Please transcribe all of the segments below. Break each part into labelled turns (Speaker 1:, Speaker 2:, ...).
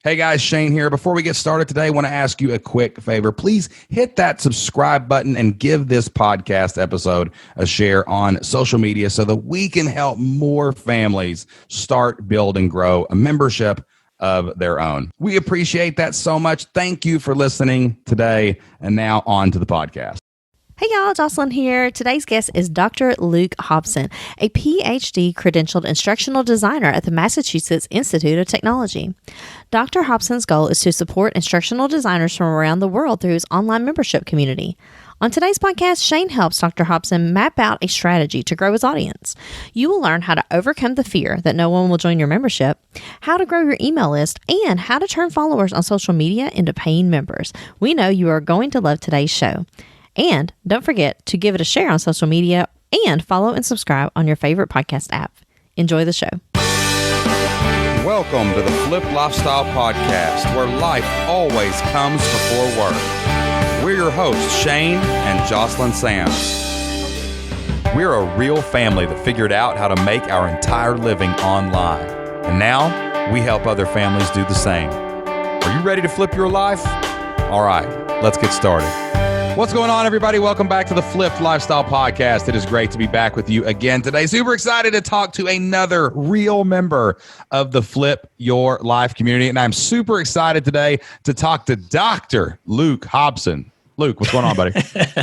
Speaker 1: Hey guys, Shane here. Before we get started today, I want to ask you a quick favor. Please hit that subscribe button and give this podcast episode a share on social media so that we can help more families start, build, and grow a membership of their own. We appreciate that so much. Thank you for listening today. And now on to the podcast.
Speaker 2: Hey y'all, Jocelyn here. Today's guest is Dr. Luke Hobson, a PhD credentialed instructional designer at the Massachusetts Institute of Technology. Dr. Hobson's goal is to support instructional designers from around the world through his online membership community. On today's podcast, Shane helps Dr. Hobson map out a strategy to grow his audience. You will learn how to overcome the fear that no one will join your membership, how to grow your email list, and how to turn followers on social media into paying members. We know you are going to love today's show. And don't forget to give it a share on social media and follow and subscribe on your favorite podcast app. Enjoy the show.
Speaker 1: Welcome to the Flip Lifestyle Podcast, where life always comes before work. We're your hosts, Shane and Jocelyn Sams. We're a real family that figured out how to make our entire living online. And now we help other families do the same. Are you ready to flip your life? All right, let's get started. What's going on, everybody? Welcome back to the Flipped Lifestyle Podcast. It is great to be back with you again today. Super excited to talk to another real member of the Flip Your Life community. And I'm super excited today to talk to Dr. Luke Hobson. Luke, what's going on, buddy?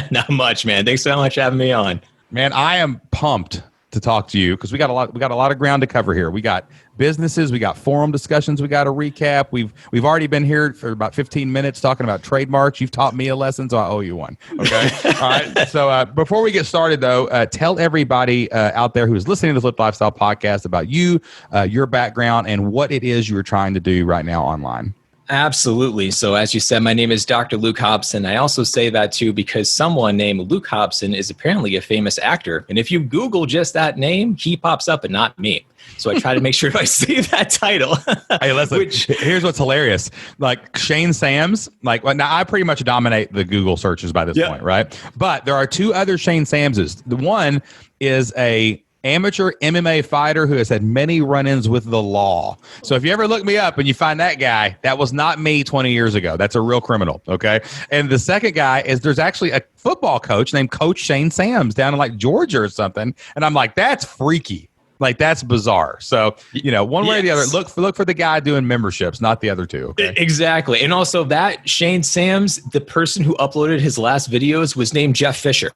Speaker 3: Not much, man. Thanks so much for having me on.
Speaker 1: Man, I am pumped to talk to you because we got a lot of ground to cover here. We got businesses, we got forum discussions, we got a recap. We've already been here for about 15 minutes talking about trademarks. You've taught me a lesson, so I owe you one. Okay. All right. So before we get started, though, tell everybody out there who is listening to the Flip Lifestyle Podcast about you, your background, and what it is you are trying to do right now online.
Speaker 3: Absolutely. So as you said, my name is Dr. Luke Hobson. I also say that too because someone named Luke Hobson is apparently a famous actor. And if you Google just that name, he pops up and not me. So I try to make sure I say that title.
Speaker 1: Hey, listen, here's what's hilarious. Like Shane Sams, now I pretty much dominate the Google searches by this point, right? But there are two other Shane Samses. The one is a amateur MMA fighter who has had many run-ins with the law. So if you ever look me up and you find that guy, that was not me 20 years ago. That's a real criminal, okay? And the second guy is there's actually a football coach named Coach Shane Sams down in Georgia or something. And I'm like, that's freaky. That's bizarre. So, one way or the other, look for the guy doing memberships, not the other two. Okay?
Speaker 3: Exactly. And also that Shane Sams, the person who uploaded his last videos was named Jeff Fisher.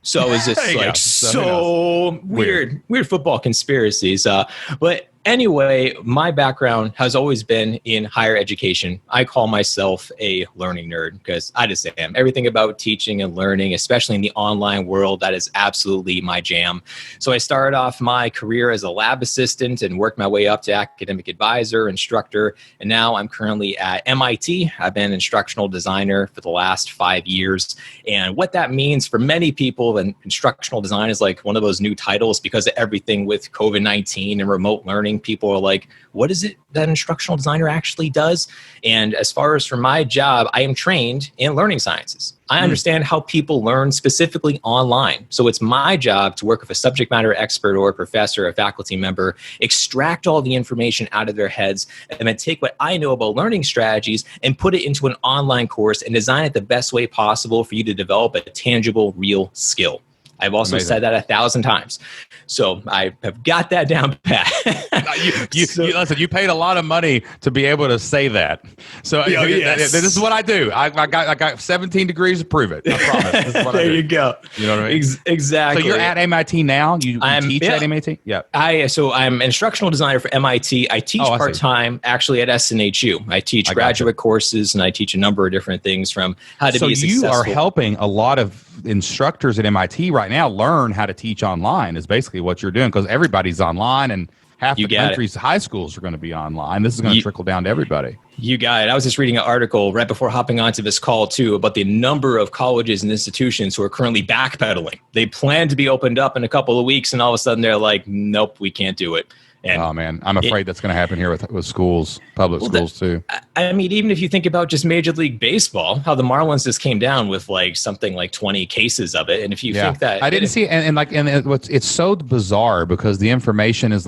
Speaker 3: So it's just so weird football conspiracies. But anyway, my background has always been in higher education. I call myself a learning nerd because I just am. Everything about teaching and learning, especially in the online world, that is absolutely my jam. So I started off my career as a lab assistant and worked my way up to academic advisor, instructor, and now I'm currently at MIT. I've been an instructional designer for the last 5 years. And what that means for many people, and instructional design is like one of those new titles because of everything with COVID-19 and remote learning. People are like, what is it that an instructional designer actually does? And as far as for my job, I am trained in learning sciences. I understand how people learn specifically online. So it's my job to work with a subject matter expert or a professor, a faculty member, extract all the information out of their heads, and then take what I know about learning strategies and put it into an online course and design it the best way possible for you to develop a tangible, real skill. I've also said that 1,000 times. So I have got that down pat.
Speaker 1: Listen, you paid a lot of money to be able to say that. So this is what I do. I got 17 degrees to prove it. I promise. This is what I do.
Speaker 3: You go.
Speaker 1: You know what I mean?
Speaker 3: Exactly.
Speaker 1: So you're at MIT now? You teach at MIT? Yeah.
Speaker 3: So I'm an instructional designer for MIT. I teach part-time actually at SNHU. I teach graduate courses and I teach a number of different things from how to be successful. So you are helping
Speaker 1: a lot of instructors at MIT right now learn how to teach online is basically what you're doing because everybody's online and half the country's high schools are going to be online. This is going to trickle down to everybody.
Speaker 3: You got it. I was just reading an article right before hopping onto this call too about the number of colleges and institutions who are currently backpedaling. They plan to be opened up in a couple of weeks and all of a sudden they're like, nope, we can't do it. And
Speaker 1: oh man, I'm afraid that's going to happen here with schools, public schools too.
Speaker 3: I mean, even if you think about just Major League Baseball, how the Marlins just came down with something like 20 cases of it, and if you think that
Speaker 1: I didn't see, it's so bizarre because the information is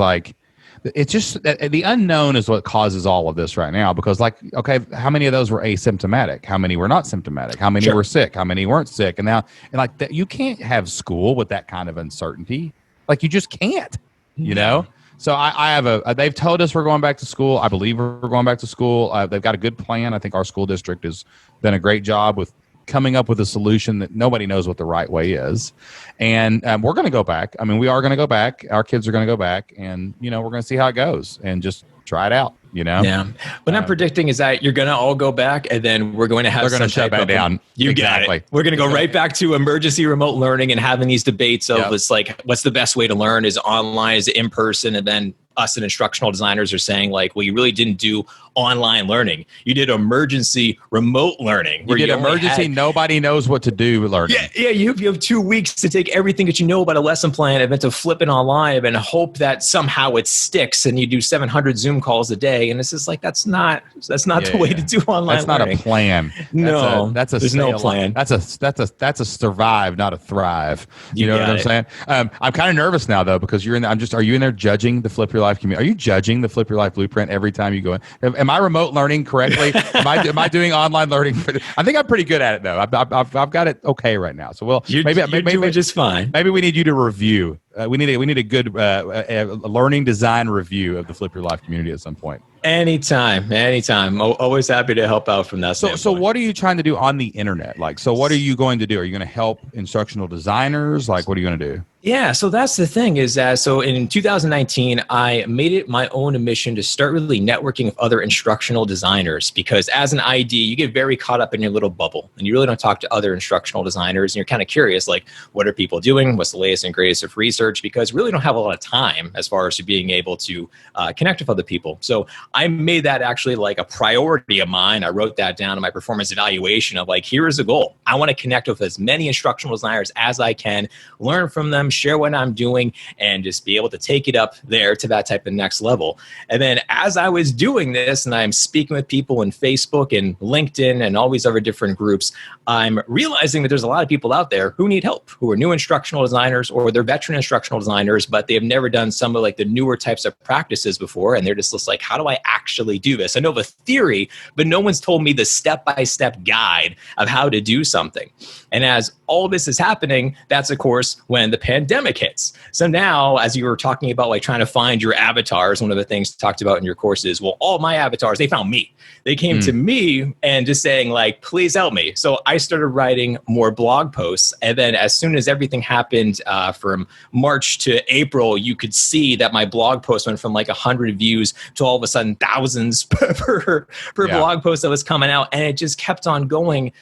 Speaker 1: it's just the unknown is what causes all of this right now. Because, like, okay, how many of those were asymptomatic? How many were not symptomatic? How many were sick? How many weren't sick? And now, and like that, you can't have school with that kind of uncertainty. Like, you just can't. You know. So I have they've told us we're going back to school. I believe we're going back to school. They've got a good plan. I think our school district has done a great job with coming up with a solution that nobody knows what the right way is. And we're going to go back. I mean, we are going to go back. Our kids are going to go back, and, we're going to see how it goes and just try it out, Yeah.
Speaker 3: What I'm predicting is that you're going to all go back, and then we're going to have
Speaker 1: they're going to shut back down.
Speaker 3: You got it. We're going to go right back to emergency remote learning and having these debates of it's like, what's the best way to learn? Is it online? Is it in person? And then us and instructional designers are saying, like, well, you really didn't do online learning. You did emergency remote learning.
Speaker 1: You did emergency, nobody knows what to do learning.
Speaker 3: Yeah. You have 2 weeks to take everything that you know about a lesson plan and then to flip it online and hope that somehow it sticks, and you do 700 Zoom calls a day. And it's just like, that's not the way to do online
Speaker 1: That's
Speaker 3: learning.
Speaker 1: Not a plan.
Speaker 3: No,
Speaker 1: there's no plan. That's a survive, not a thrive. You know what I'm saying? I'm kind of nervous now, though, because you're in are you in there judging the Flip Your Life community? Are you judging the Flip Your Life Blueprint every time you go in? Am I remote learning correctly? am I doing online learning? I think I'm pretty good at it, though. I've got it okay right now. So maybe
Speaker 3: just fine.
Speaker 1: Maybe we need you to review. We need a good learning design review of the Flip Your Life community at some point.
Speaker 3: Anytime. Always happy to help out from that standpoint.
Speaker 1: So what are you trying to do on the internet? Like, so what are you going to do? Are you going to help instructional designers? Like, what are you going to do?
Speaker 3: Yeah, so that's the thing is that, so in 2019, I made it my own mission to start really networking with other instructional designers, because as an ID, you get very caught up in your little bubble and you really don't talk to other instructional designers, and you're kind of curious, like, what are people doing? What's the latest and greatest of research? Because we really don't have a lot of time as far as being able to connect with other people. So I made that actually like a priority of mine. I wrote that down in my performance evaluation of, like, here is a goal. I want to connect with as many instructional designers as I can, learn from them, share what I'm doing, and just be able to take it up there to that type of next level. And then as I was doing this, and I'm speaking with people in Facebook and LinkedIn and all these other different groups, I'm realizing that there's a lot of people out there who need help, who are new instructional designers or they're veteran instructional designers, but they have never done some of like the newer types of practices before. And they're just like, how do I actually do this? I know the theory, but no one's told me the step-by-step guide of how to do something. And as all this is happening, that's of course when the pandemic hits. So now, as you were talking about, like, trying to find your avatars, one of the things talked about in your course is, well, all my avatars, they found me. They came to me and just saying, like, please help me. So I started writing more blog posts. And then as soon as everything happened from March to April, you could see that my blog post went from like 100 views to all of a sudden thousands per blog post that was coming out. And it just kept on going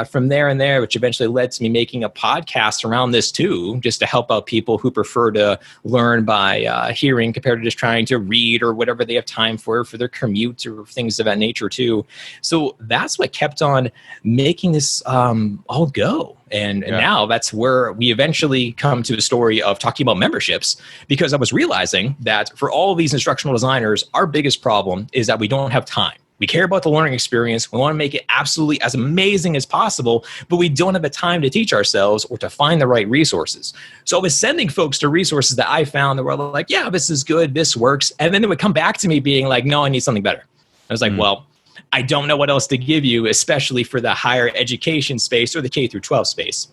Speaker 3: from there and there, which eventually led to me making a podcast around this too, just to help out people who prefer to learn by hearing compared to just trying to read or whatever they have time for their commute or things of that nature too. So that's what kept on making this all go. And now that's where we eventually come to the story of talking about memberships, because I was realizing that for all of these instructional designers, our biggest problem is that we don't have time. We care about the learning experience. We want to make it absolutely as amazing as possible, but we don't have the time to teach ourselves or to find the right resources. So I was sending folks to resources that I found that were like, yeah, this is good, this works. And then they would come back to me being like, no, I need something better. I was like, well, I don't know what else to give you, especially for the higher education space or the K through 12 space.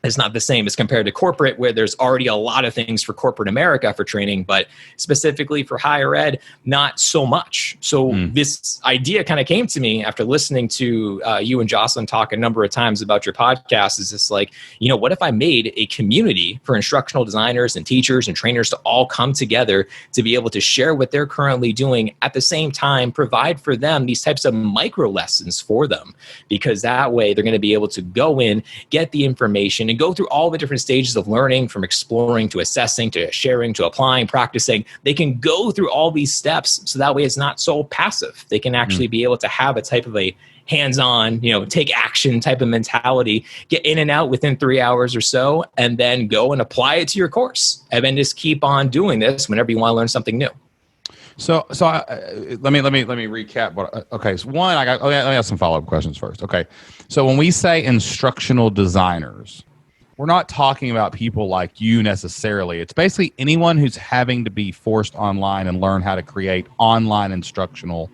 Speaker 3: It's not the same as compared to corporate, where there's already a lot of things for corporate America for training, but specifically for higher ed, not so much. So this idea kind of came to me after listening to you and Jocelyn talk a number of times about your podcast. Is this like, you know, what if I made a community for instructional designers and teachers and trainers to all come together to be able to share what they're currently doing, at the same time provide for them these types of micro lessons for them, because that way they're going to be able to go in, get the information, and go through all the different stages of learning, from exploring to assessing to sharing to applying, practicing. They can go through all these steps, so that way it's not so passive. They can actually be able to have a type of a hands-on, you know, take action type of mentality, get in and out within 3 hours or so, and then go and apply it to your course, and then just keep on doing this whenever you want to learn something new.
Speaker 1: So let me recap. Okay, so one, let me ask some follow-up questions first. Okay, so when we say instructional designers, we're not talking about people like you necessarily. It's basically anyone who's having to be forced online and learn how to create online instructional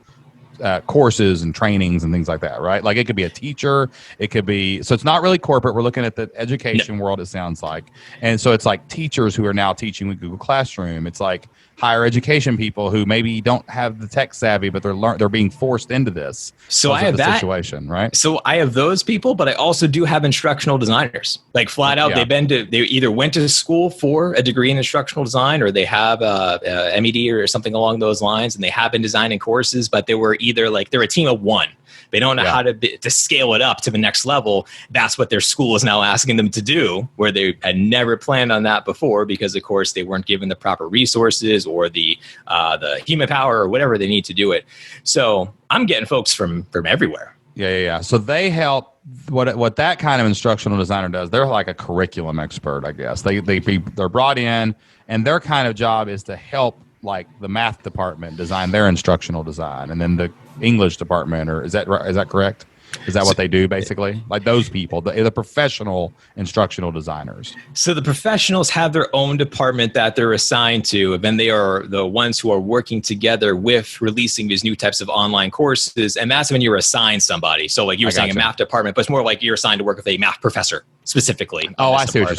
Speaker 1: courses and trainings and things like that, right? Like it could be a teacher, it could be, so it's not really corporate. We're looking at the education world, it sounds like. And so it's like teachers who are now teaching with Google Classroom. It's like higher education people who maybe don't have the tech savvy, but they're being forced into this.
Speaker 3: So I have that
Speaker 1: situation, right?
Speaker 3: So I have those people, but I also do have instructional designers. Like flat out, they either went to school for a degree in instructional design, or they have a MED or something along those lines, and they have been designing courses, but they were either like they're a team of one. They don't know how to scale it up to the next level. That's what their school is now asking them to do, where they had never planned on that before because, of course, they weren't given the proper resources or the human power or whatever they need to do it. So I'm getting folks from everywhere.
Speaker 1: Yeah. So they help. What that kind of instructional designer does, they're like a curriculum expert, I guess. They're brought in, and their kind of job is to help like the math department design their instructional design, and then the English department, or is that correct? Is that what they do basically? Like those people, the professional instructional designers.
Speaker 3: So the professionals have their own department that they're assigned to, and then they are the ones who are working together with releasing these new types of online courses. And that's when you're assigned somebody. So like you were saying a math department, but it's more like you're assigned to work with a math professor specifically.
Speaker 1: Oh, I see what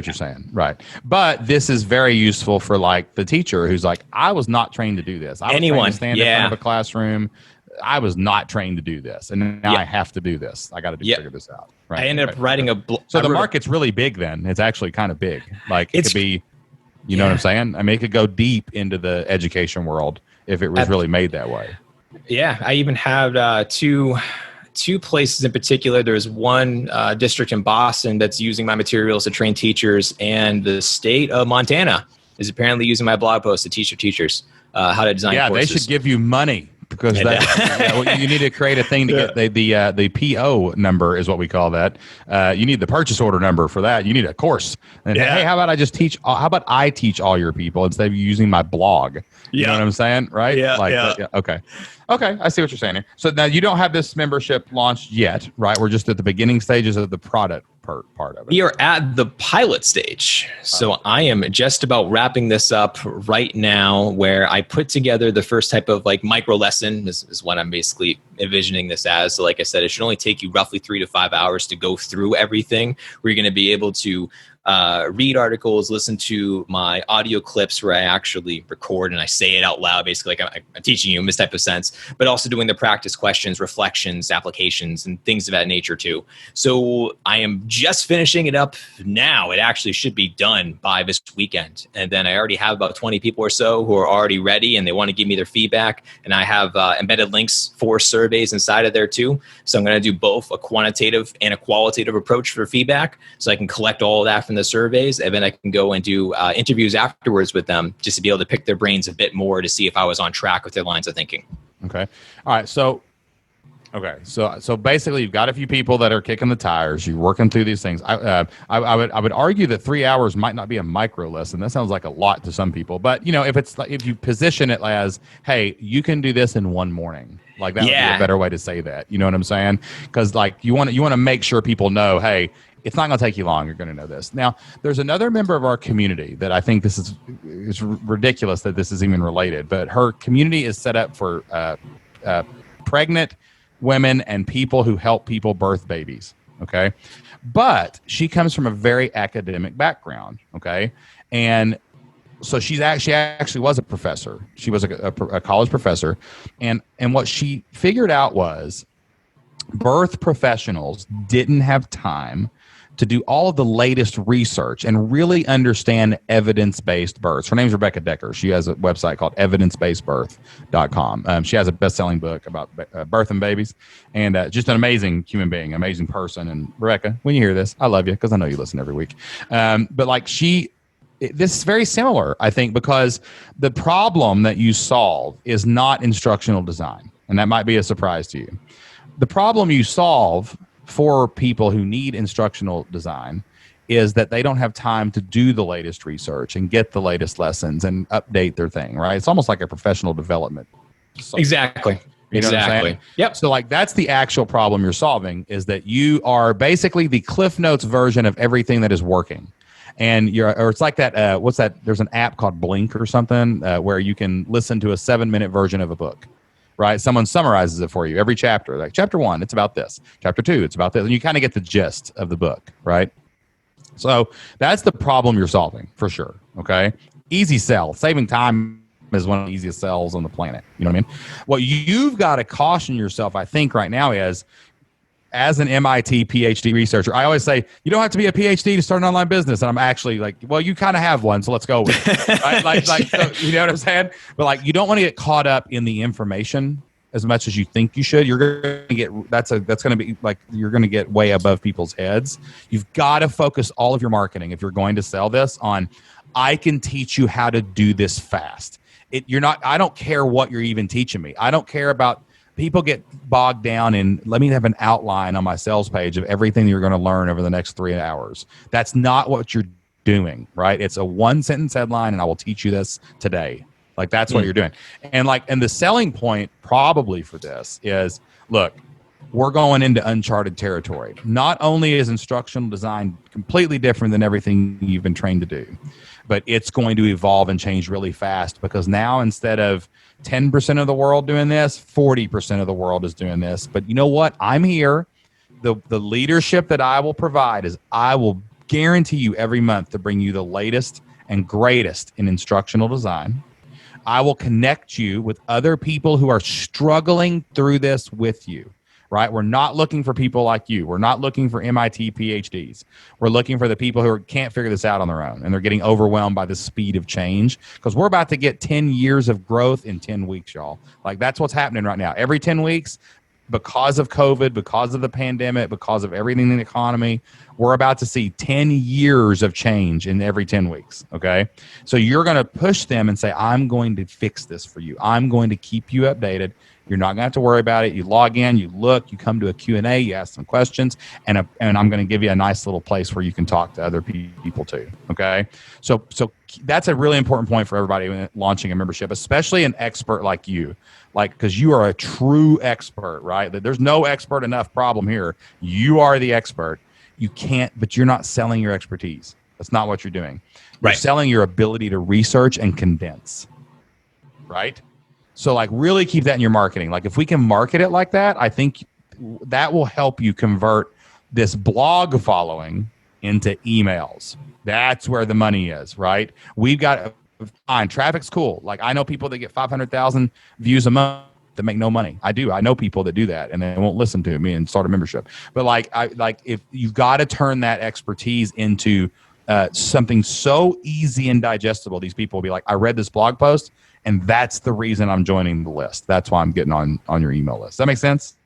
Speaker 1: you're saying. Right. But this is very useful for like the teacher who's like, I was not trained to do this. I was trained to stand in front of a classroom. I was not trained to do this, and now I have to do this. I got to figure this out. Right?
Speaker 3: I ended up writing a blog.
Speaker 1: So the market's really big then. It's actually kind of big. Like it could be, you know what I'm saying? I mean, it could go deep into the education world if it was really made that way.
Speaker 3: Yeah. I even have two places in particular. There's one district in Boston that's using my materials to train teachers, and the state of Montana is apparently using my blog post to teach their teachers how to design courses.
Speaker 1: They should give you money. Because you need to create a thing to get the PO number is what we call that. You need the purchase order number for that. You need a course. And hey, how about I teach all your people instead of using my blog? You know what I'm saying, right? Okay. I see what you're saying here. So now you don't have this membership launched yet, right? We're just at the beginning stages of the product part of it.
Speaker 3: We are at the pilot stage. So I am just about wrapping this up right now, where I put together the first type of like micro lesson is what I'm basically envisioning this as. So like I said, it should only take you roughly 3 to 5 hours to go through everything. We're going to be able to read articles, listen to my audio clips where I actually record and I say it out loud, basically like I'm teaching you in this type of sense, but also doing the practice questions, reflections, applications, and things of that nature too. So I am just finishing it up now. It actually should be done by this weekend. And then I already have about 20 people or so who are already ready and they want to give me their feedback. And I have embedded links for surveys inside of there too. So I'm going to do both a quantitative and a qualitative approach for feedback, so I can collect all of that from the surveys, and then I can go and do interviews afterwards with them just to be able to pick their brains a bit more to see if I was on track with their lines of thinking.
Speaker 1: Okay. All right. So basically you've got a few people that are kicking the tires. You're working through these things. I would argue that 3 hours might not be a micro lesson. That sounds like a lot to some people, but you know, if you position it as, hey, you can do this in one morning, like that would be a better way to say that. You know what I'm saying? Because like you want to make sure people know, hey, it's not going to take you long. You're going to know this. Now, there's another member of our community that I think it's ridiculous that this is even related, but her community is set up for pregnant women and people who help people birth babies. Okay. But she comes from a very academic background. Okay. And so she actually was a professor. She was a college professor. And what she figured out was birth professionals didn't have time to do all of the latest research and really understand evidence-based births. Her name's Rebecca Decker. She has a website called evidencebasedbirth.com. She has a best-selling book about birth and babies, and just an amazing human being, amazing person. And Rebecca, when you hear this, I love you because I know you listen every week. But like this is very similar, I think, because the problem that you solve is not instructional design, and that might be a surprise to you. The problem you solve for people who need instructional design is that they don't have time to do the latest research and get the latest lessons and update their thing, right? It's almost like a professional development.
Speaker 3: Exactly.
Speaker 1: You know what I'm saying?
Speaker 3: Exactly. Yep.
Speaker 1: So like that's the actual problem you're solving, is that you are basically the Cliff Notes version of everything that is working. And it's like that. What's that? There's an app called Blink or something where you can listen to a 7-minute version of a book, right? Someone summarizes it for you every chapter. Like chapter 1, it's about this. Chapter 2, it's about this. And you kind of get the gist of the book, right? So that's the problem you're solving for sure. Okay. Easy sell. Saving time is one of the easiest sells on the planet. You know what I mean? What you've got to caution yourself, I think, right now is, as an MIT PhD researcher, I always say, you don't have to be a PhD to start an online business. And I'm actually like, well, you kind of have one, so let's go with it. Right? So, you know what I'm saying? But like, you don't want to get caught up in the information as much as you think you should. You're going to get, that's going to be like, you're going to get way above people's heads. You've got to focus all of your marketing, if you're going to sell this, on, I can teach you how to do this fast. I don't care what you're even teaching me. I don't care about, people get bogged down in, let me have an outline on my sales page of everything you're going to learn over the next 3 hours. That's not what you're doing, right? It's a 1-sentence headline, and I will teach you this today. Like that's what you're doing. And the selling point probably for this is, look, we're going into uncharted territory. Not only is instructional design completely different than everything you've been trained to do, but it's going to evolve and change really fast, because now instead of 10% of the world doing this, 40% of the world is doing this. But you know what? I'm here. The leadership that I will provide is, I will guarantee you every month to bring you the latest and greatest in instructional design. I will connect you with other people who are struggling through this with you, right? We're not looking for people like you. We're not looking for MIT PhDs. We're looking for the people who can't figure this out on their own, and they're getting overwhelmed by the speed of change, because we're about to get 10 years of growth in 10 weeks, y'all. Like that's what's happening right now. Every 10 weeks, because of COVID, because of the pandemic, because of everything in the economy, we're about to see 10 years of change in every 10 weeks, okay? So you're going to push them and say, I'm going to fix this for you. I'm going to keep you updated. You're not going to have to worry about it. You log in, you look, you come to a Q&A, you ask some questions, and I'm going to give you a nice little place where you can talk to other people too, okay? So that's a really important point for everybody when launching a membership, especially an expert like you, like, because you are a true expert, right? There's no expert enough problem here. You are the expert. You can't, but you're not selling your expertise. That's not what you're doing. You're selling your ability to research and condense, right? So like really keep that in your marketing. Like if we can market it like that, I think that will help you convert this blog following into emails. That's where the money is, right? We've got fine. Traffic's cool. Like I know people that get 500,000 views a month that make no money. I do. I know people that do that, and they won't listen to me and start a membership. But if you've got to turn that expertise into something so easy and digestible, these people will be like, I read this blog post, and that's the reason I'm joining the list. That's why I'm getting on your email list. Does that make sense?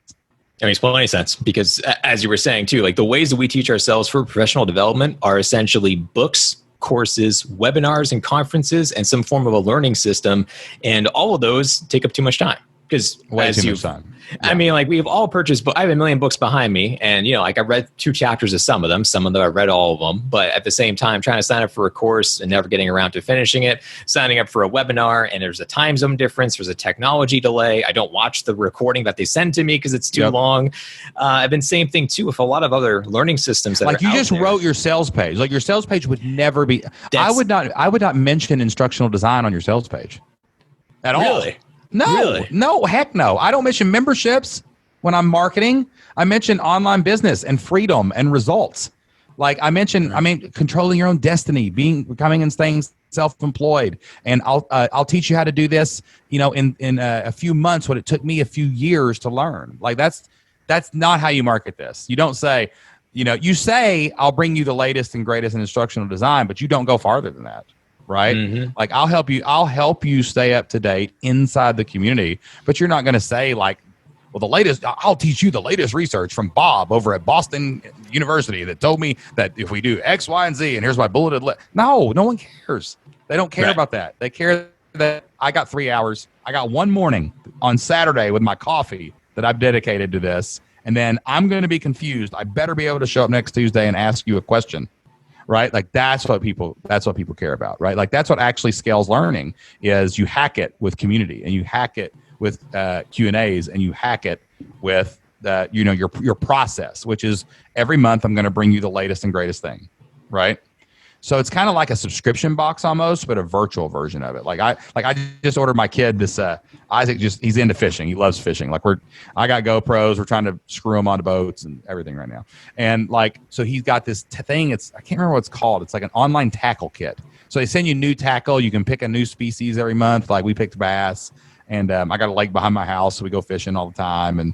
Speaker 3: It makes plenty of sense, because as you were saying too, like the ways that we teach ourselves for professional development are essentially books, courses, webinars, and conferences, and some form of a learning system. And all of those take up too much time. Because
Speaker 1: way too much time.
Speaker 3: Yeah. I mean, like we've all purchased, but I have a million books behind me, and like I read 2 chapters of some of them I read all of them, but at the same time trying to sign up for a course and never getting around to finishing it, signing up for a webinar, and there's a time zone difference, there's a technology delay. I don't watch the recording that that they send to me because it's too long. I've been same thing too with a lot of other learning systems that
Speaker 1: like you just wrote your sales page. Like your sales page would never be. I would not mention instructional design on your sales page at all.
Speaker 3: Really?
Speaker 1: No, heck no. I don't mention memberships when I'm marketing. I mention online business and freedom and results. Like I mention controlling your own destiny, becoming and staying self-employed. And I'll teach you how to do this, in a few months, what it took me a few years to learn. Like that's not how you market this. You don't say, you say I'll bring you the latest and greatest in instructional design, but you don't go farther than that. Right? Mm-hmm. Like I'll help you stay up to date inside the community, but you're not going to say like, well, I'll teach you the latest research from Bob over at Boston University that told me that if we do X, Y, and Z, and here's my bulleted list. No one cares. They don't care about that. They care that I got 3 hours. I got one morning on Saturday with my coffee that I've dedicated to this. And then I'm going to be confused. I better be able to show up next Tuesday and ask you a question. Right? Like that's what people care about, right? Like that's what actually scales learning is you hack it with community and you hack it with Q&As, and you hack it with your process, which is every month I'm going to bring you the latest and greatest thing, right? So it's kind of like a subscription box almost, but a virtual version of it. Like I just ordered my kid this Isaac. He's into fishing. He loves fishing. I got GoPros. We're trying to screw him onto boats and everything right now. And so he's got this thing. I can't remember what it's called. It's like an online tackle kit. So they send you new tackle. You can pick a new species every month. Like we picked bass. And I got a lake behind my house, so we go fishing all the time. And,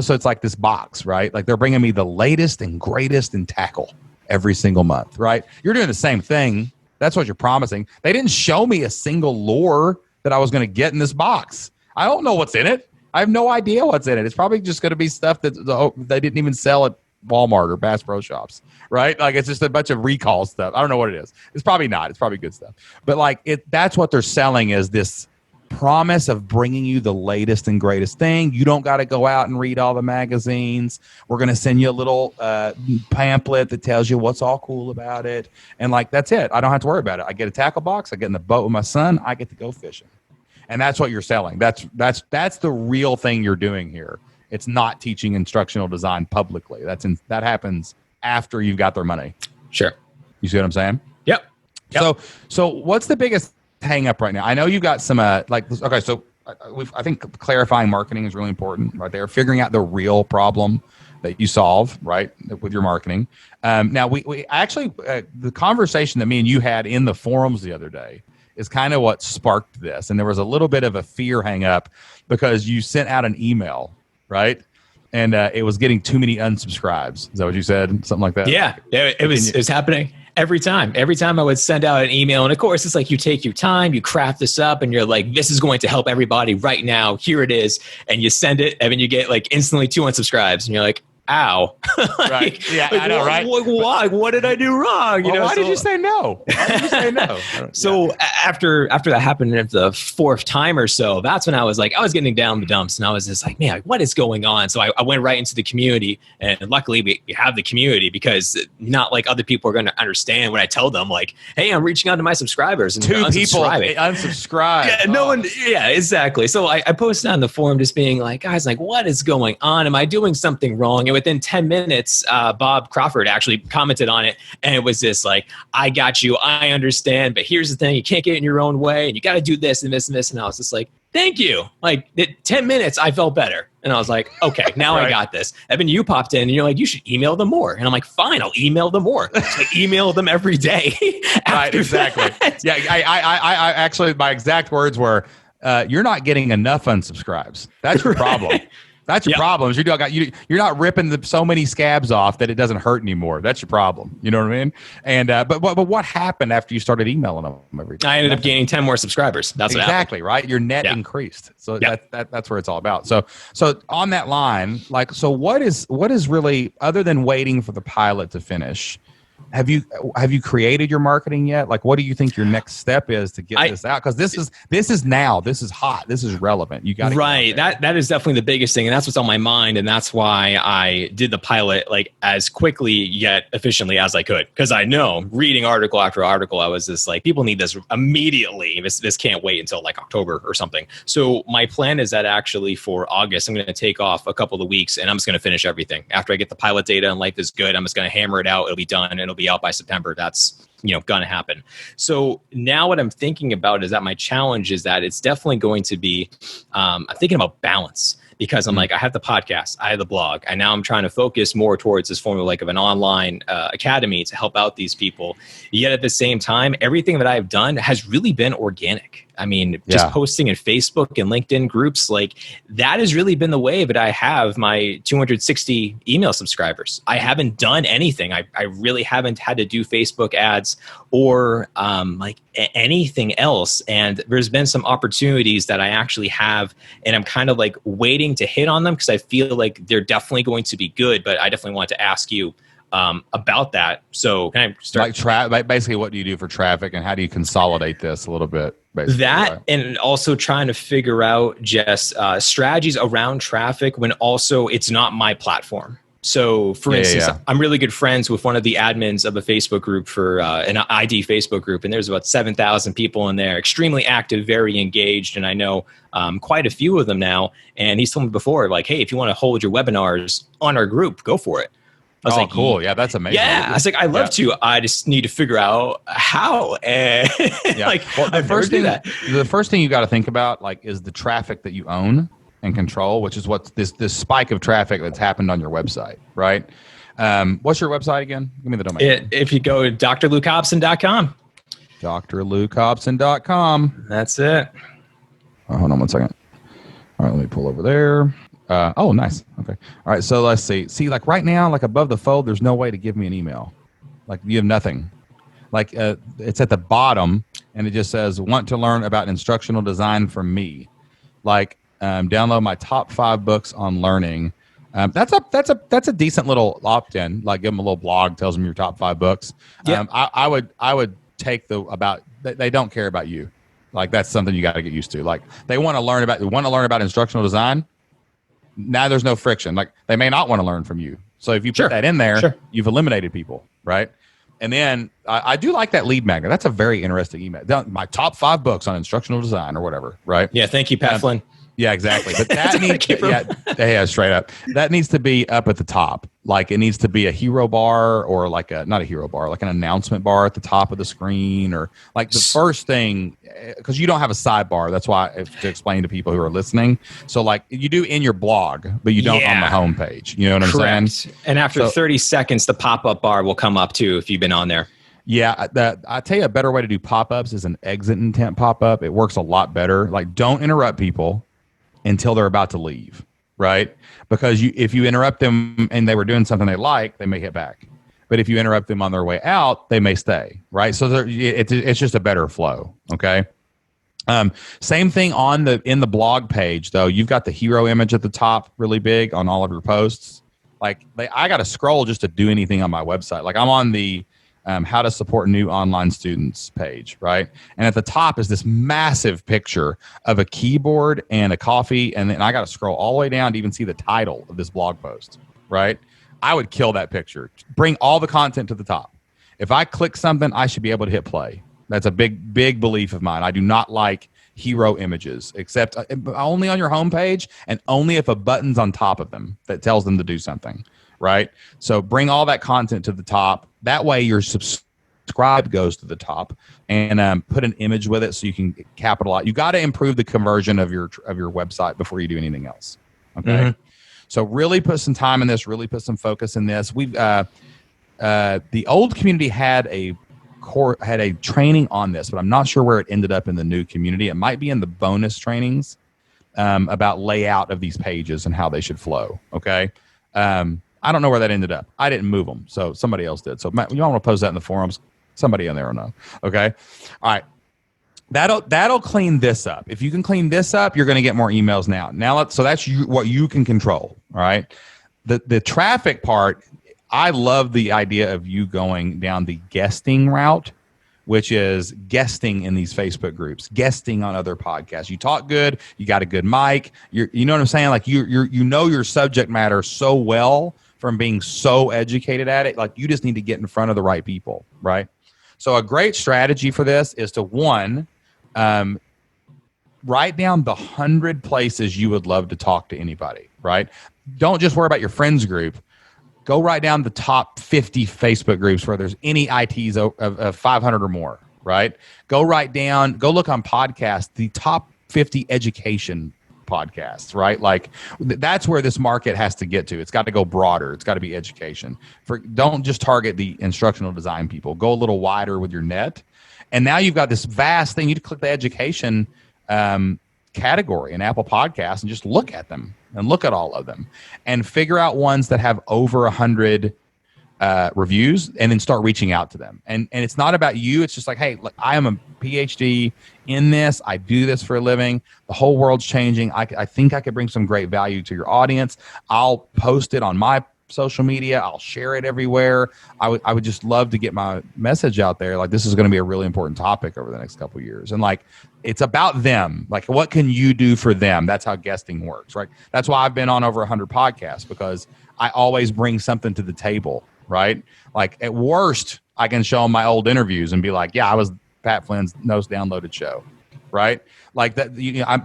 Speaker 1: so it's like this box, right? Like they're bringing me the latest and greatest in tackle every single month, right? You're doing the same thing. That's what you're promising. They didn't show me a single lure that I was going to get in this box. I don't know what's in it. I have no idea what's in it. It's probably just going to be stuff that they didn't even sell at Walmart or Bass Pro Shops, right? Like it's just a bunch of recall stuff. I don't know what it is. It's probably not. It's probably good stuff. But that's what they're selling, is this promise of bringing you the latest and greatest thing. You don't got to go out and read all the magazines. We're going to send you a little pamphlet that tells you what's all cool about it. And that's it. I don't have to worry about it. I get a tackle box. I get in the boat with my son. I get to go fishing. And that's what you're selling. That's the real thing you're doing here. It's not teaching instructional design publicly. That happens after you've got their money.
Speaker 3: Sure.
Speaker 1: You see what I'm saying?
Speaker 3: Yep.
Speaker 1: So what's the biggest hang up right now? I know you got some I think clarifying marketing is really important right there, figuring out the real problem that you solve right with your marketing. Now we actually the conversation that me and you had in the forums the other day is kind of what sparked this, and there was a little bit of a fear hang up because you sent out an email, right? And it was getting too many unsubscribes. Is that what you said? Something like that?
Speaker 3: Yeah, it was happening. Every time I would send out an email, and of course it's like you take your time, you craft this up, and you're like, this is going to help everybody right now. Here it is. And you send it, and then you get instantly 2 unsubscribes, and you're like, ow.
Speaker 1: Right. Yeah, I know, right?
Speaker 3: Why? What did I do wrong?
Speaker 1: Why did you say no? Why did you say no?
Speaker 3: So after that happened the 4th time or so, that's when I was getting down the dumps, and I was just like, man, what is going on? So I went right into the community, and luckily we have the community, because not like other people are going to understand when I tell them hey, I'm reaching out to my subscribers, and
Speaker 1: 2 people unsubscribe.
Speaker 3: Yeah, no one. Yeah, exactly. So I posted on the forum just being like, guys, what is going on? Am I doing something wrong? And within 10 minutes, Bob Crawford actually commented on it, and it was this I got you, I understand, but here's the thing, you can't get in your own way, and you got to do this and this and this. And I was just like, thank you. 10 minutes, I felt better. And I was like, okay, now right. I got this. And then you popped in, and you're like, you should email them more. And I'm like, fine, I'll email them more. So I email them every day.
Speaker 1: Right, exactly. Yeah, I actually, my exact words were, you're not getting enough unsubscribes. That's your problem. Right. That's your problem. You're not ripping so many scabs off that it doesn't hurt anymore. That's your problem. You know what I mean? And but what happened after you started emailing them every day?
Speaker 3: I ended up gaining 10 more subscribers. That's
Speaker 1: exactly what right. Your net increased. So that's where it's all about. So on that line, so what is really, other than waiting for the pilot to finish? Have you created your marketing yet? What do you think your next step is to get this out? Because this is now. This is hot. This is relevant. You got to
Speaker 3: right. That is definitely the biggest thing, and that's what's on my mind, and that's why I did the pilot as quickly yet efficiently as I could. Because I know, reading article after article, I was just people need this immediately. This can't wait until October or something. So my plan is that actually for August, I'm going to take off a couple of weeks, and I'm just going to finish everything after I get the pilot data and life is good. I'm just going to hammer it out. It'll be done. It'll be out by September. That's gonna happen. So now what I'm thinking about is that my challenge is that it's definitely going to be I'm thinking about balance, because I'm I have the podcast, I have the blog, and now I'm trying to focus more towards this form of an online academy to help out these people. Yet at the same time, everything that I've done has really been organic. I mean, just posting in Facebook and LinkedIn groups, that has really been the way that I have my 260 email subscribers. I haven't done anything. I really haven't had to do Facebook ads or anything else. And there's been some opportunities that I actually have, and I'm kind of waiting to hit on them, because I feel they're definitely going to be good. But I definitely want to ask you about that. So can I start?
Speaker 1: Basically, what do you do for traffic, and how do you consolidate this a little bit?
Speaker 3: That, and also trying to figure out just strategies around traffic when also it's not my platform. So, for instance, I'm really good friends with one of the admins of a Facebook group for an ID Facebook group, and there's about 7,000 people in there, extremely active, very engaged, and I know quite a few of them now. And he's told me before, like, hey, if you want to hold your webinars on our group, go for it. I was like,
Speaker 1: cool. Yeah, that's amazing.
Speaker 3: Yeah, I was like, I'd love to. I just need to figure out how. And
Speaker 1: the first thing you got to think about, like, is the traffic that you own and control, which is what this spike of traffic that's happened on your website, right? What's your website again? Give me the domain.
Speaker 3: If you go to drlukehobson.com.
Speaker 1: drlukehobson.com.
Speaker 3: That's it.
Speaker 1: Oh, hold on one second. All right, let me pull over there. Oh, nice. Okay. All right, so let's see. See, like right now, like above the fold, there's no way to give me an email. Like you have nothing. Like it's at the bottom, and it just says, want to learn about instructional design from me. Like, download my top 5 books on learning. That's a decent little opt-in. Like give them a little blog, tells them your top 5 books. Yeah. I would take they don't care about you. Like that's something you got to get used to. Like they want to learn about instructional design. Now there's no friction. Like they may not want to learn from you. So if you put that in there, you've eliminated people, right? And then I do like that lead magnet. That's a very interesting email. My top 5 books on instructional design or whatever, right?
Speaker 3: Yeah. Thank you, Pat Flynn.
Speaker 1: Yeah, exactly. But that needs straight up. That needs to be up at the top. Like it needs to be a hero bar or like not a hero bar, like an announcement bar at the top of the screen, or like the first thing, because you don't have a sidebar. That's why to explain to people who are listening. So like you do in your blog, but you don't on the homepage. You know what I'm saying?
Speaker 3: And after 30 seconds, the pop-up bar will come up too if you've been on there.
Speaker 1: Yeah, I tell you a better way to do pop-ups is an exit intent pop-up. It works a lot better. Like don't interrupt people until they're about to leave, right? Because if you interrupt them and they were doing something they like, they may hit back. But if you interrupt them on their way out, they may stay, right? So it's just a better flow, okay? Same thing in the blog page, though. You've got the hero image at the top really big on all of your posts. Like I got to scroll just to do anything on my website. Like I'm on the how to support new online students page, right? And at the top is this massive picture of a keyboard and a coffee, and then I got to scroll all the way down to even see the title of this blog post, right? I would kill that picture. Bring all the content to the top. If I click something, I should be able to hit play. That's a big belief of mine. I do not like hero images, except only on your homepage and only if a button's on top of them that tells them to do something, right? So bring all that content to the top. That way your subscribe goes to the top, and put an image with it so you can capitalize. You got to improve the conversion of your website before you do anything else. Okay. Mm-hmm. So really put some time in this, really put some focus in this. We've the old community had a training on this, but I'm not sure where it ended up in the new community. It might be in the bonus trainings about layout of these pages and how they should flow. Okay. I don't know where that ended up. I didn't move them, so somebody else did. So Matt, you want to post that in the forums? Somebody in there will know. Okay. All right. That'll clean this up. If you can clean this up, you're going to get more emails now. So that's what you can control. All right. The traffic part, I love the idea of you going down the guesting route, which is guesting in these Facebook groups, guesting on other podcasts. You talk good, you got a good mic. You know what I'm saying? Like you know your subject matter so well from being so educated at it. Like you just need to get in front of the right people, right? So a great strategy for this is to write down the 100 places you would love to talk to anybody, right? Don't just worry about your friends group. Go write down the top 50 Facebook groups where there's any ITs of 500 or more, right? Go look on podcasts, the top 50 education podcasts, right? Like that's where this market has to get to. It's got to go broader. It's got to be education. Don't just target the instructional design people. Go a little wider with your net. And now you've got this vast thing. You click the education category in Apple Podcasts and just look at them and look at all of them and figure out ones that have over 100 reviews and then start reaching out to them. And it's not about you. It's just like, hey, look, I am a PhD in this. I do this for a living. The whole world's changing. I think I could bring some great value to your audience. I'll post it on my social media. I'll share it everywhere. I would just love to get my message out there. Like, this is going to be a really important topic over the next couple of years. And like, it's about them. Like, what can you do for them? That's how guesting works, right? That's why I've been on over 100 podcasts, because I always bring something to the table, right? Like, at worst, I can show them my old interviews and be like, yeah, I was Pat Flynn's most downloaded show, right? Like that,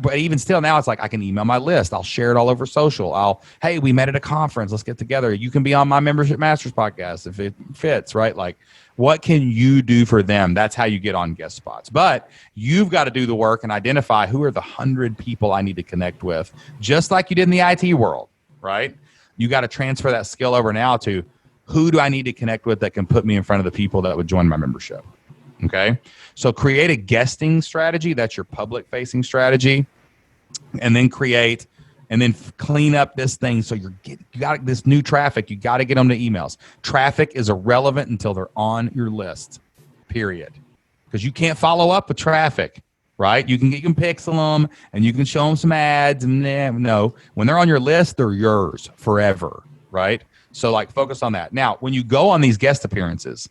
Speaker 1: but even still now, it's like I can email my list. I'll share it all over social. Hey, we met at a conference. Let's get together. You can be on my Membership Masters podcast if it fits, right? Like, what can you do for them? That's how you get on guest spots. But you've got to do the work and identify who are the 100 people I need to connect with, just like you did in the IT world, right? You got to transfer that skill over now to who do I need to connect with that can put me in front of the people that would join my membership. Okay. So create a guesting strategy. That's your public facing strategy. And then clean up this thing. So you got this new traffic. You got to get them to emails. Traffic is irrelevant until they're on your list, period. Because you can't follow up with traffic, right? You can pixel them and you can show them some ads. And no, when they're on your list, they're yours forever, right? So like, focus on that. Now, when you go on these guest appearances,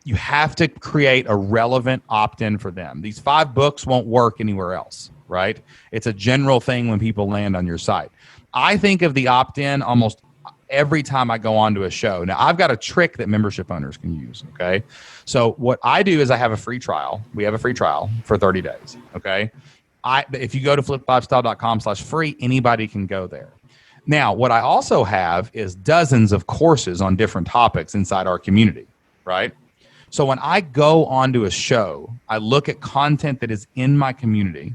Speaker 1: you have to create a relevant opt-in for them. These 5 books won't work anywhere else, right? It's a general thing when people land on your site. I think of the opt-in almost every time I go onto a show. Now, I've got a trick that membership owners can use, okay? So what I do is I have a free trial. We have a free trial for 30 days, okay? If you go to fliplifestyle.com/free, anybody can go there. Now, what I also have is dozens of courses on different topics inside our community, right? So when I go onto a show, I look at content that is in my community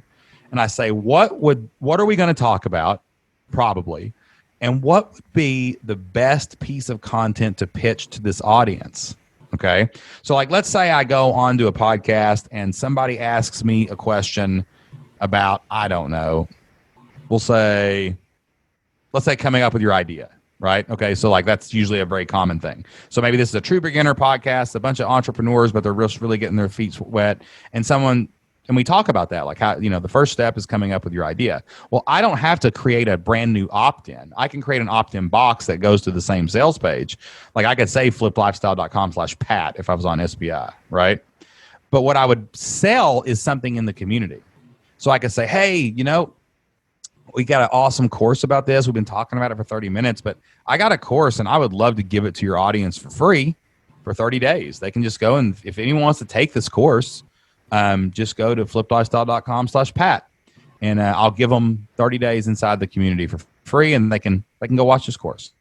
Speaker 1: and I say, what are we going to talk about? Probably. And what would be the best piece of content to pitch to this audience? Okay. So like, let's say I go onto a podcast and somebody asks me a question about, I don't know, let's say coming up with your idea. Right. Okay. So like, that's usually a very common thing. So maybe this is a true beginner podcast, a bunch of entrepreneurs, but they're really getting their feet wet. And we talk about that, like how, the first step is coming up with your idea. Well, I don't have to create a brand new opt-in. I can create an opt-in box that goes to the same sales page. Like I could say fliplifestyle.com/Pat if I was on SBI. Right. But what I would sell is something in the community. So I could say, hey, we got an awesome course about this. We've been talking about it for 30 minutes, but I got a course and I would love to give it to your audience for free for 30 days. They can just go, and if anyone wants to take this course, just go to fliplifestyle.com/Pat and I'll give them 30 days inside the community for free, and they can go watch this course.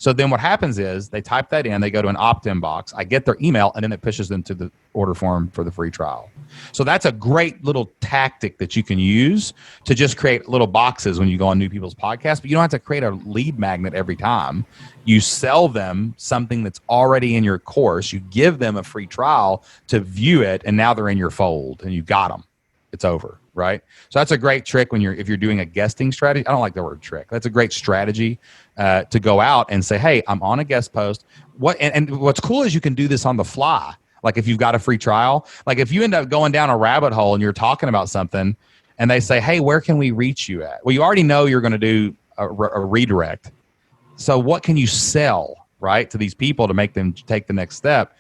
Speaker 1: So then what happens is they type that in, they go to an opt-in box, I get their email, and then it pushes them to the order form for the free trial. So that's a great little tactic that you can use to just create little boxes when you go on new people's podcasts, but you don't have to create a lead magnet every time. You sell them something that's already in your course. You give them a free trial to view it, and now they're in your fold, and you've got them. It's over, right? So that's a great trick if you're doing a guesting strategy. I don't like the word trick. That's a great strategy to go out and say, hey, I'm on a guest post. And what's cool is you can do this on the fly. Like if you've got a free trial, like if you end up going down a rabbit hole and you're talking about something and they say, hey, where can we reach you at? Well, you already know you're going to do a redirect. So what can you sell, right, to these people to make them take the next step?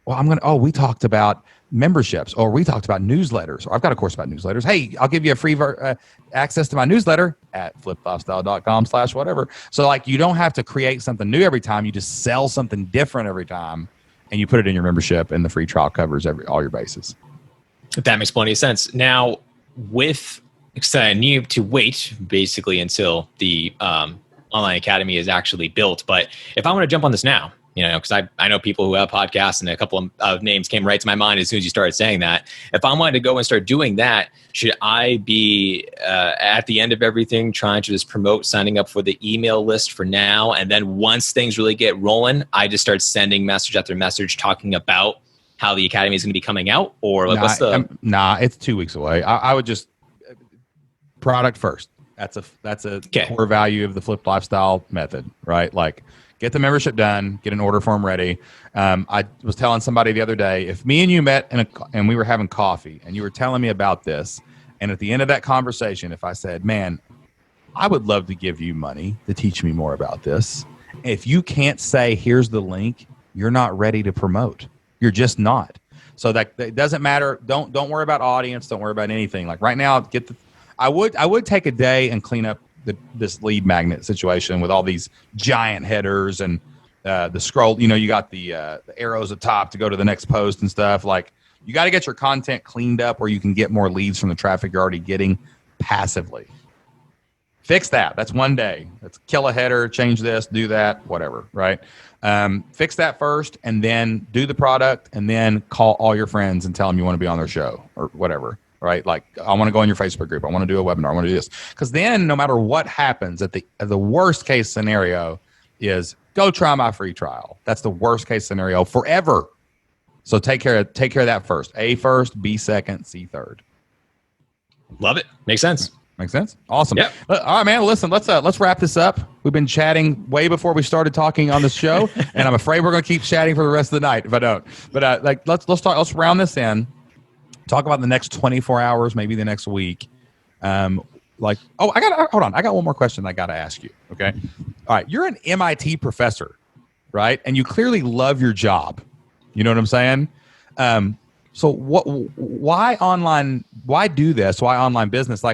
Speaker 1: Well, we talked about memberships, or we talked about newsletters, or I've got a course about newsletters. Hey, I'll give you a free access to my newsletter at fliplifestyle.com/whatever. So like, you don't have to create something new every time. You just sell something different every time, and you put it in your membership, and the free trial covers all your bases.
Speaker 3: That makes plenty of sense. Now, I need to wait basically until the online academy is actually built. But if I want to jump on this now, because I know people who have podcasts, and a couple of names came right to my mind as soon as you started saying that. If I wanted to go and start doing that, should I be at the end of everything trying to just promote signing up for the email list for now? And then once things really get rolling, I just start sending message after message talking about how the academy is going to be coming out? Or like,
Speaker 1: it's 2 weeks away. I would just product first. That's a core value of the Flipped Lifestyle method, right? Like, get the membership done, get an order form ready. I was telling somebody the other day, if me and you met and we were having coffee and you were telling me about this, and at the end of that conversation, if I said, man, I would love to give you money to teach me more about this, If you can't say, here's the link, you're not ready to promote. You're just not. So that it doesn't matter. Don't worry about audience. Don't worry about anything. Like right now, I would take a day and clean up this lead magnet situation with all these giant headers and the scroll. You got the arrows at top to go to the next post and stuff. Like you got to get your content cleaned up where you can get more leads from the traffic you're already getting passively. Fix that. That's one day. Let's kill a header, change this, do that, whatever, right? Fix that first, and then do the product, and then call all your friends and tell them you want to be on their show or whatever, right? Like, I want to go in your Facebook group. I want to do a webinar. I want to do this. Because then no matter what happens, at the worst case scenario is go try my free trial. That's the worst case scenario forever. So take care of that first. A first, B second, C third.
Speaker 3: Love it. Makes sense.
Speaker 1: Makes sense. Awesome.
Speaker 3: Yep.
Speaker 1: All right, man. Listen, let's wrap this up. We've been chatting way before we started talking on this show, and I'm afraid we're going to keep chatting for the rest of the night if I don't. But let's round this in. Talk about the next 24 hours, maybe the next week. Hold on. I got one more question I got to ask you. Okay. All right. You're an MIT professor, right? And you clearly love your job. You know what I'm saying? So why online? Why do this? Why online business?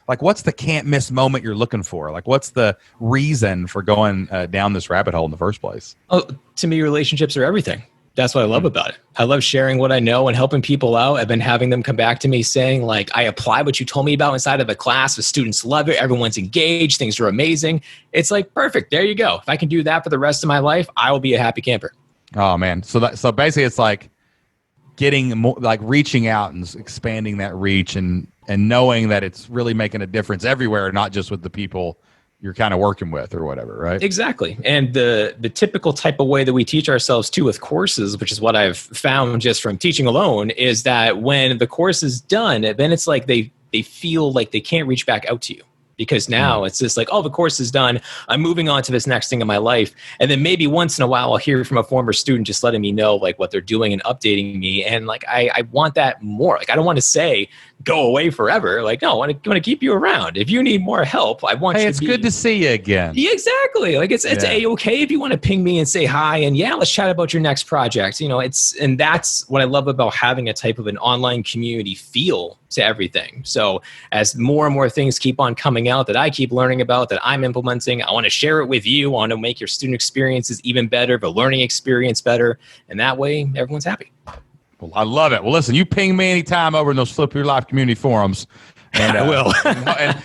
Speaker 1: Like, what's the can't miss moment you're looking for? Like, what's the reason for going down this rabbit hole in the first place?
Speaker 3: Oh, to me, relationships are everything. That's what I love about it. I love sharing what I know and helping people out. I've been having them come back to me saying, like, I apply what you told me about inside of a class. The students love it. Everyone's engaged. Things are amazing. It's like, perfect. There you go. If I can do that for the rest of my life, I will be a happy camper.
Speaker 1: Oh, man. So basically it's like getting more, like reaching out and expanding that reach and knowing that it's really making a difference everywhere, not just with the people you're kind of working with or whatever, right?
Speaker 3: Exactly. And the typical type of way that we teach ourselves too with courses, which is what I've found just from teaching alone, is that when the course is done, then it's like they feel like they can't reach back out to you. Because now it's just like, oh, the course is done. I'm moving on to this next thing in my life. And then maybe once in a while, I'll hear from a former student just letting me know like what they're doing and updating me. And like, I want that more. Like, I don't want to say, go away forever. Like, no, I want to keep you around. If you need more help, I want you to
Speaker 1: it's good to see you again.
Speaker 3: Yeah, exactly. Like it's A-okay if you want to ping me and say hi and let's chat about your next project. And that's what I love about having a type of an online community feel to everything. So as more and more things keep on coming out that I keep learning about, that I'm implementing, I want to share it with you. I want to make your student experiences even better, the learning experience better. And that way everyone's happy.
Speaker 1: Well, I love it. Well, listen, you ping me anytime over in those Flip Your Life community forums. And
Speaker 3: I will.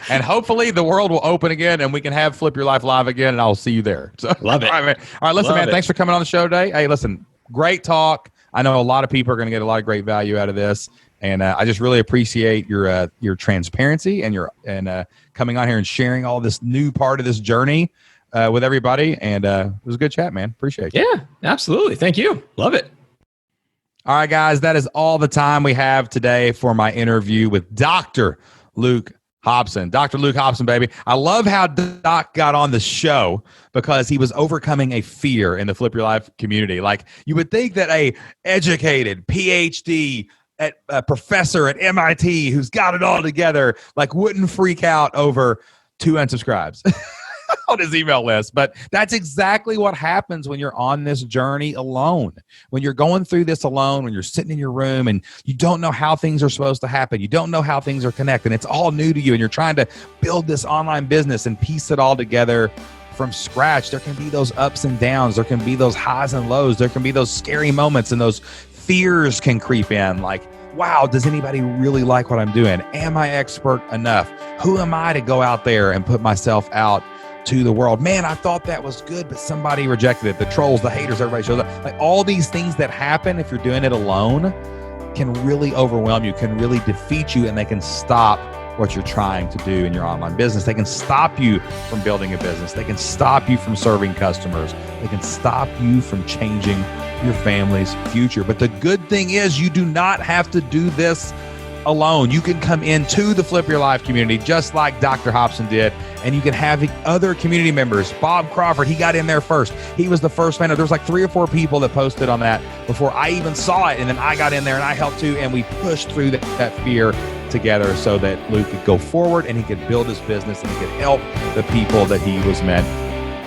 Speaker 1: and hopefully the world will open again and we can have Flip Your Life live again, and I'll see you there. So,
Speaker 3: love it.
Speaker 1: All right, listen, man, thanks for coming on the show today. Hey, listen, great talk. I know a lot of people are going to get a lot of great value out of this. And I just really appreciate your transparency and your coming on here and sharing all this new part of this journey with everybody. And it was a good chat, man. Appreciate it.
Speaker 3: Yeah, absolutely. Thank you. Love it.
Speaker 1: All right, guys, that is all the time we have today for my interview with Dr. Luke Hobson. Dr. Luke Hobson, baby. I love how Doc got on the show because he was overcoming a fear in the Flip Your Life community. Like, you would think that a educated PhD a professor at MIT who's got it all together, like, wouldn't freak out over 2 unsubscribes on his email list. But that's exactly what happens when you're on this journey alone. When you're going through this alone, when you're sitting in your room and you don't know how things are supposed to happen. You don't know how things are connected. It's all new to you, and you're trying to build this online business and piece it all together from scratch. There can be those ups and downs. There can be those highs and lows. There can be those scary moments, and those fears can creep in. Like, wow, does anybody really like what I'm doing? Am I expert enough? Who am I to go out there and put myself out to the world? Man, I thought that was good, but somebody rejected it. The trolls, the haters, everybody shows up. Like, all these things that happen if you're doing it alone can really overwhelm you, can really defeat you, and they can stop what you're trying to do in your online business. They can stop you from building a business. They can stop you from serving customers. They can stop you from changing your family's future. But the good thing is, you do not have to do this alone. You can come into the Flip Your Life community just like Dr. Hobson did, and you can have the other community members. Bob Crawford, he got in there first. He was the first fan. There was like 3 or 4 people that posted on that before I even saw it, and then I got in there and I helped too, and we pushed through that fear together so that Luke could go forward and he could build his business and he could help the people that he was meant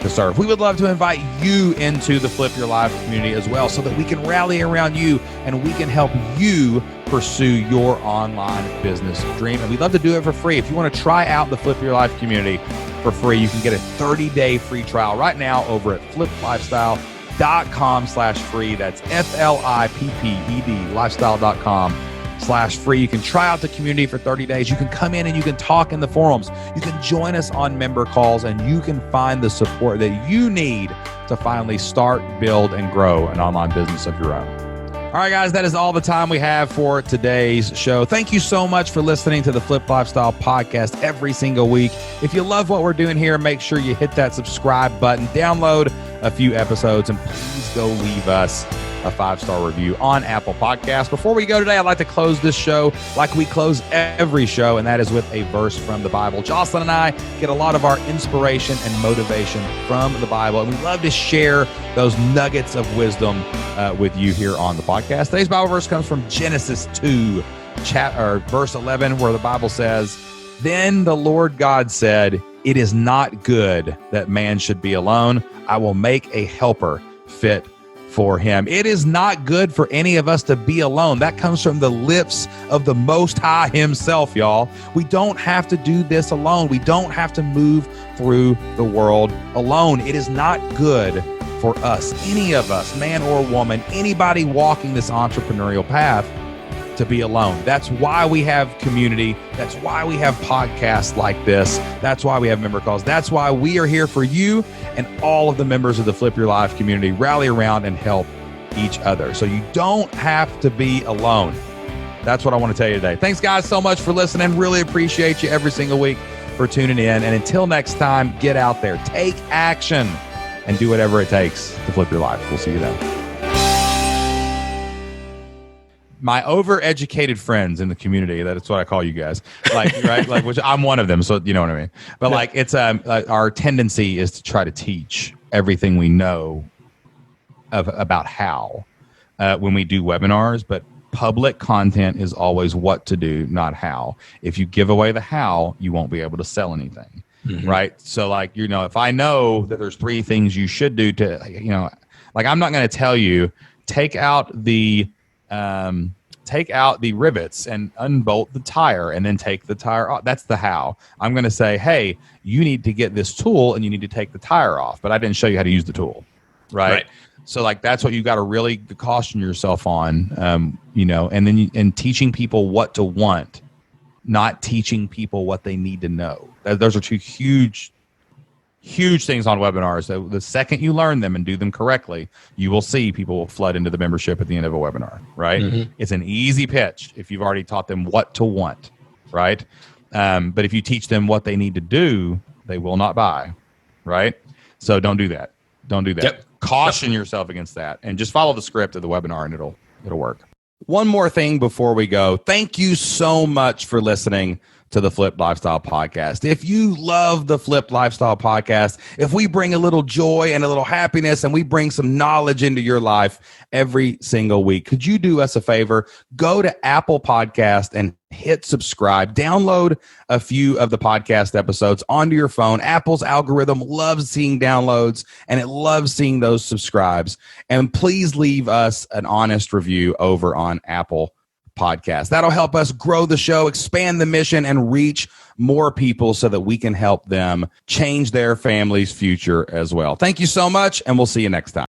Speaker 1: to serve. We would love to invite you into the Flip Your Life community as well, so that we can rally around you and we can help you pursue your online business dream. And we'd love to do it for free. If you want to try out the Flip Your Life community for free, you can get a 30-day free trial right now over at fliplifestyle.com/free. That's FLIPPED lifestyle.com/free. You can try out the community for 30 days. You can come in and you can talk in the forums. You can join us on member calls, and you can find the support that you need to finally start, build, and grow an online business of your own. All right, guys, that is all the time we have for today's show. Thank you so much for listening to the Flip Lifestyle podcast every single week. If you love what we're doing here, make sure you hit that subscribe button, download a few episodes, and please go leave us a 5-star review on Apple Podcasts. Before we go today, I'd like to close this show like we close every show, and that is with a verse from the Bible. Jocelyn and I get a lot of our inspiration and motivation from the Bible, and we love to share those nuggets of wisdom with you here on the podcast. Today's Bible verse comes from Genesis 2, verse 11, where the Bible says, "Then the Lord God said, 'It is not good that man should be alone. I will make a helper fit for him.'" It is not good for any of us to be alone. That comes from the lips of the Most High himself, y'all. We don't have to do this alone. We don't have to move through the world alone. It is not good for us, any of us, man or woman, anybody walking this entrepreneurial path, to be alone. That's why we have community. That's why we have podcasts like this. That's why we have member calls. That's why we are here for you and all of the members of the Flip Your Life community. Rally around and help each other, so you don't have to be alone. That's what I want to tell you today. Thanks, guys, so much for listening. Really appreciate you every single week for tuning in. And until next time, get out there, take action, and do whatever it takes to flip your life. We'll see you then. My overeducated friends in the community, that's what I call you guys, like, right? Like, which I'm one of them, so you know what I mean. But like, it's our tendency is to try to teach everything we know about how when we do webinars, but public content is always what to do, not how. If you give away the how, you won't be able to sell anything. Mm-hmm. Right. So like, you know, if I know that there's 3 things you should do to, you know, like, I'm not going to tell you, take out the rivets and unbolt the tire and then take the tire off. That's the how. I'm going to say, hey, you need to get this tool and you need to take the tire off, but I didn't show you how to use the tool. Right. So like, that's what you got to really caution yourself on, you know, and then and teaching people what to want, not teaching people what they need to know. Those are 2 huge things on webinars. So the second you learn them and do them correctly, you will see people will flood into the membership at the end of a webinar, right? Mm-hmm. It's an easy pitch if you've already taught them what to want, right? But if you teach them what they need to do, they will not buy, right? So don't do that. Don't do that. Yep. Caution yourself against that, and just follow the script of the webinar and it'll work. One more thing before we go. Thank you so much for listening to the Flip Lifestyle Podcast. If you love the Flip Lifestyle Podcast, if we bring a little joy and a little happiness and we bring some knowledge into your life every single week, could you do us a favor? Go to Apple Podcast and hit subscribe. Download a few of the podcast episodes onto your phone. Apple's algorithm loves seeing downloads and it loves seeing those subscribes. And please leave us an honest review over on Apple Podcast. That'll help us grow the show, expand the mission, and reach more people so that we can help them change their family's future as well. Thank you so much, and we'll see you next time.